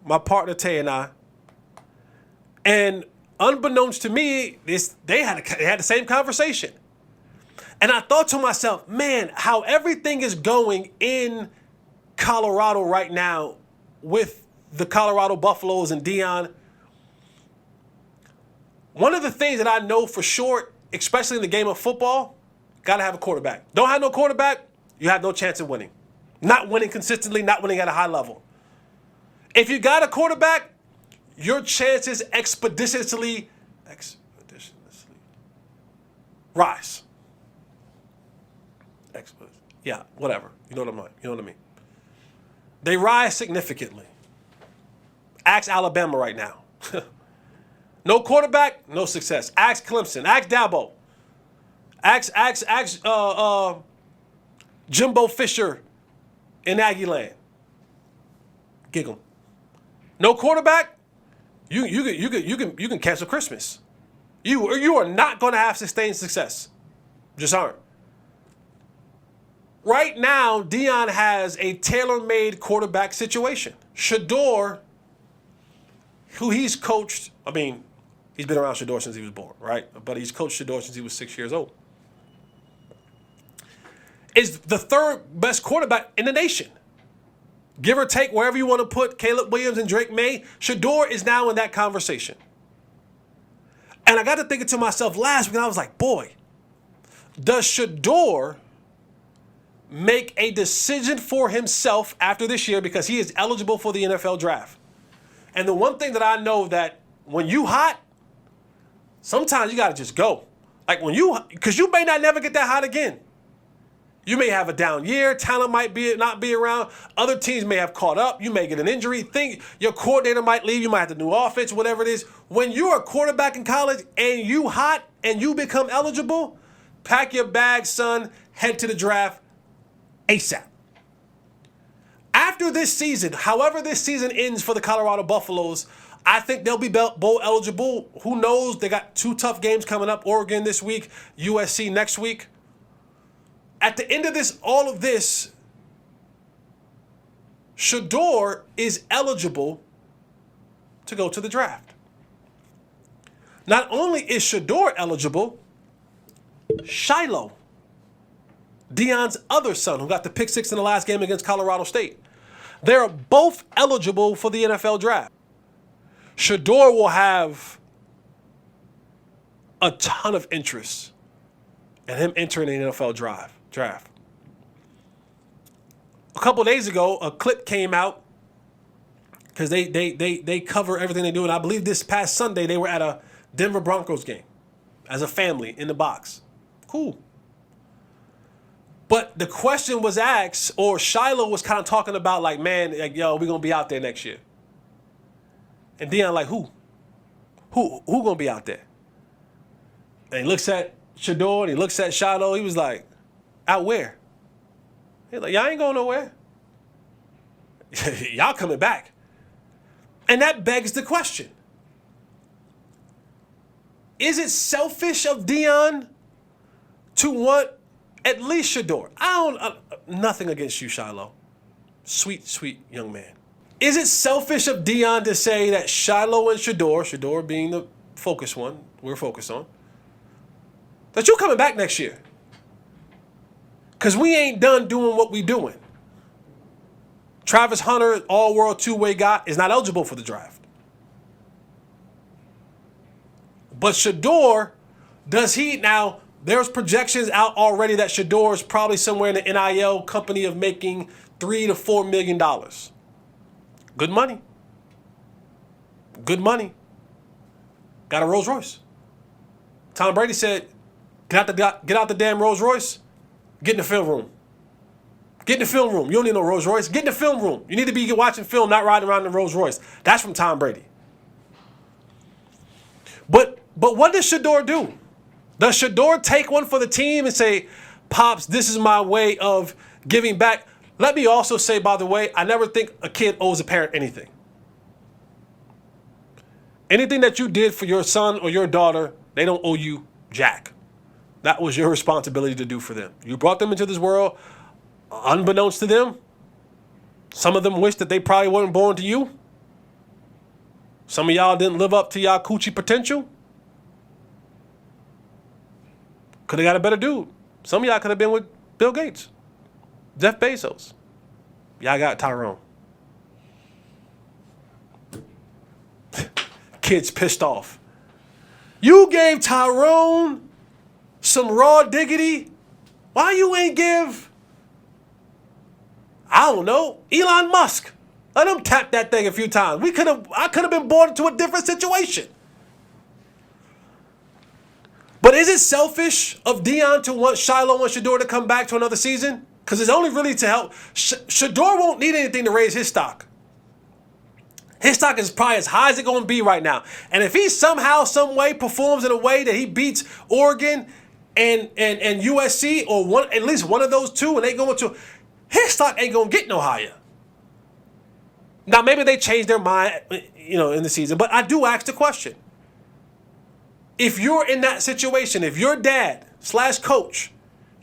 my partner Tay and I. And unbeknownst to me, they had the same conversation. And I thought to myself, man, how everything is going in Colorado right now with the Colorado Buffaloes and Deion. One of the things that I know for sure, especially in the game of football, got to have a quarterback. Don't have no quarterback, you have no chance of winning. Not winning consistently, not winning at a high level. If you got a quarterback, your chances expeditiously rise. Yeah, whatever. You know what I mean. They rise significantly. Ask Alabama right now. No quarterback, no success. Ask Clemson. Ask Dabo. Ask Jimbo Fisher in Aggieland. Giggle. No quarterback, you can cancel Christmas. You are not going to have sustained success. Just aren't. Right now, Deion has a tailor-made quarterback situation. Shedeur, who he's coached, he's been around Shedeur since he was born, right? But he's coached Shedeur since he was 6 years old. Is the third best quarterback in the nation. Give or take wherever you want to put Caleb Williams and Drake May, Shedeur is now in that conversation. And I got to thinking to myself last week, and I was like, boy, does Shedeur make a decision for himself after this year because he is eligible for the NFL draft? And the one thing that I know that when you hot, sometimes you got to just go. Like because you may not never get that hot again. You may have a down year. Talent might not be around. Other teams may have caught up. You may get an injury. Your coordinator might leave. You might have the new offense, whatever it is. When you're a quarterback in college and you hot and you become eligible, pack your bags, son, head to the draft ASAP. After this season, however this season ends for the Colorado Buffaloes, I think they'll be bowl eligible. Who knows? They got 2 tough games coming up. Oregon this week, USC next week. At the end of all of this, Shedeur is eligible to go to the draft. Not only is Shedeur eligible, Shilo, Deion's other son, who got the pick 6 in the last game against Colorado State, they're both eligible for the NFL draft. Shedeur will have a ton of interest in him entering the NFL draft. A couple of days ago, a clip came out because they cover everything they do, and I believe this past Sunday they were at a Denver Broncos game as a family in the box. Cool. But the question was asked, or Shilo was kind of talking about like, man, like, yo, we're gonna be out there next year. And Deion like, who gonna be out there? And he looks at Shedeur and he looks at Shilo. He was like, out where? He's like, y'all ain't going nowhere. Y'all coming back. And that begs the question. Is it selfish of Deion to want at least Shedeur? Nothing against you, Shilo. Sweet, sweet young man. Is it selfish of Deion to say that Shilo and Shedeur being the focus one, we're focused on, that you're coming back next year? Because we ain't done doing what we doing. Travis Hunter, all-world two-way guy, is not eligible for the draft. But Shedeur, there's projections out already that Shedeur is probably somewhere in the NIL company of making $3 to $4 million. Good money. Good money. Got a Rolls Royce. Tom Brady said, get out the damn Rolls Royce. Get in the film room. Get in the film room. You don't need no Rolls Royce. Get in the film room. You need to be watching film, not riding around in the Rolls Royce. That's from Tom Brady. But what does Shedeur do? Does Shedeur take one for the team and say, Pops, this is my way of giving back? Let me also say, by the way, I never think a kid owes a parent anything. Anything that you did for your son or your daughter, they don't owe you jack. That was your responsibility to do for them. You brought them into this world unbeknownst to them. Some of them wish that they probably weren't born to you. Some of y'all didn't live up to y'all coochie potential. Could have got a better dude. Some of y'all could have been with Bill Gates, Jeff Bezos. Y'all got Tyrone. Kids pissed off. You gave Tyrone some raw diggity. Why you ain't give, I don't know, Elon Musk? Let him tap that thing a few times. I could have been born into a different situation. But is it selfish of Deion to want Shilo and Shedeur to come back to another season? Because it's only really to help. Shedeur won't need anything to raise his stock. His stock is probably as high as it's going to be right now. And if he somehow, some way performs in a way that he beats Oregon and USC, or at least one of those two, and they go into, his stock ain't going to get no higher. Now, maybe they change their mind, in the season. But I do ask the question. If you're in that situation, if your dad/coach,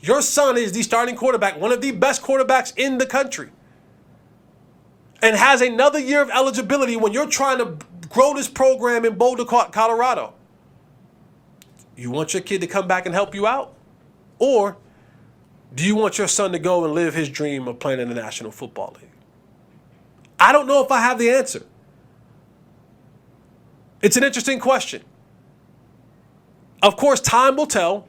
your son is the starting quarterback, one of the best quarterbacks in the country, and has another year of eligibility when you're trying to grow this program in Boulder, Colorado, you want your kid to come back and help you out? Or do you want your son to go and live his dream of playing in the National Football League? I don't know if I have the answer. It's an interesting question. Of course, time will tell.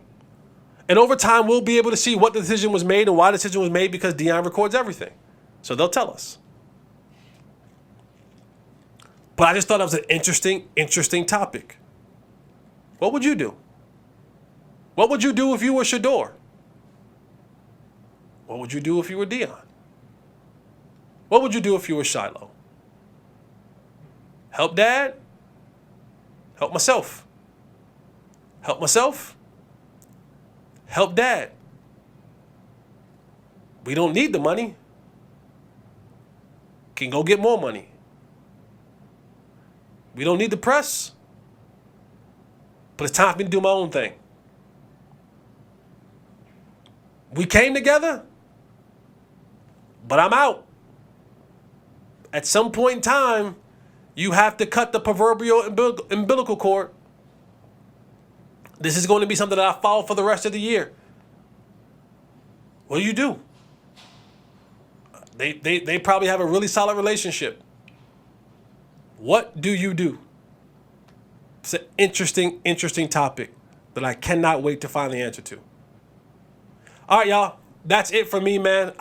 And over time, we'll be able to see what the decision was made and why the decision was made, because Deion records everything. So they'll tell us. But I just thought it was an interesting topic. What would you do? What would you do if you were Shedeur? What would you do if you were Deion? What would you do if you were Shilo? Help dad? Help myself. Help myself? Help dad. We don't need the money. Can go get more money. We don't need the press. But it's time for me to do my own thing. We came together, but I'm out. At some point in time, you have to cut the proverbial umbilical cord. This is going to be something that I follow for the rest of the year. What do? They probably have a really solid relationship. What do you do? It's an interesting topic that I cannot wait to find the answer to. All right, y'all. That's it for me, man.